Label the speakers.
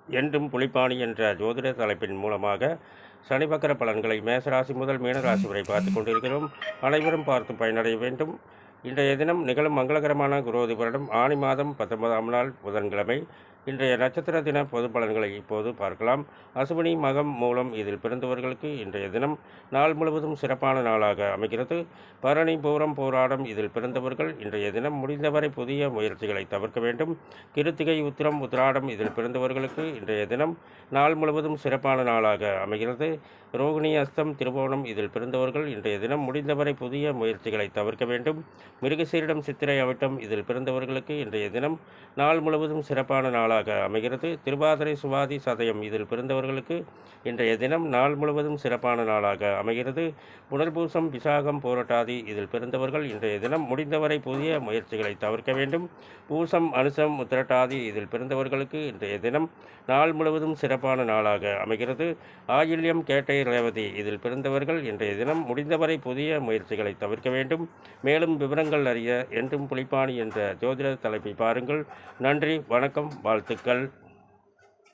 Speaker 1: என்றும் புலிப்பாணி என்ற ஜோதிட தலைப்பின் மூலமாக சனிவக்கர பலன்களை மேசராசி முதல் மீனராசி வரை பார்த்து கொண்டிருக்கிறோம். அனைவரும் பார்த்து பயனடைய வேண்டும். இன்றைய தினம் நிகழும் மங்களகரமான குரோதி வருடம் ஆனி மாதம் 19ஆம் நாள் புதன்கிழமை. இன்றைய நட்சத்திர தின பொது பலன்களை இப்போது பார்க்கலாம். அசுவினி மகம் மூலம் இதில் பிறந்தவர்களுக்கு இன்றைய தினம் நாள் முழுவதும் சிறப்பான நாளாக அமைகிறது. பரணி பூரம் போராடம் இதில் பிறந்தவர்கள் இன்றைய தினம் முடிந்தவரை புதிய முயற்சிகளை தவிர்க்க வேண்டும். கிருத்திகை உத்திரம் உத்திராடம் இதில் பிறந்தவர்களுக்கு இன்றைய தினம் நாள் முழுவதும் சிறப்பான நாளாக அமைகிறது. ரோகிணி அஸ்தம் திருவோணம் இதில் பிறந்தவர்கள் இன்றைய தினம் முடிந்தவரை புதிய முயற்சிகளை தவிர்க்க வேண்டும். மிருகசீரிடம் சித்திரை அவிட்டம் இதில் பிறந்தவர்களுக்கு இன்றைய தினம் நாள் முழுவதும் சிறப்பான நாளாக அமைகிறது. திருவாதிரை சுவாதி சதயம் இதில் பிறந்தவர்களுக்கு இன்றைய தினம் நாள் முழுவதும் சிறப்பான நாளாக அமைகிறது. புனர்பூசம் விசாகம் போராட்டாதி இதில் பிறந்தவர்கள் இன்றைய தினம் முடிந்தவரை புதிய முயற்சிகளை தவிர்க்க வேண்டும். பூசம் அனுசம் உத்திரட்டாதி இதில் பிறந்தவர்களுக்கு இன்றைய தினம் நாள் முழுவதும் சிறப்பான நாளாக அமைகிறது. ஆயில்யம் கேட்டை ரேவதி இதில் பிறந்தவர்கள் இன்றைய தினம் முடிந்தவரை புதிய முயற்சிகளை தவிர்க்க வேண்டும். மேலும் விவரங்கள் அறிய என்றும் புலிப்பாணி என்ற ஜோதிட தலைப்பை பாருங்கள். நன்றி, வணக்கம், வாழ்த்துக்கள்.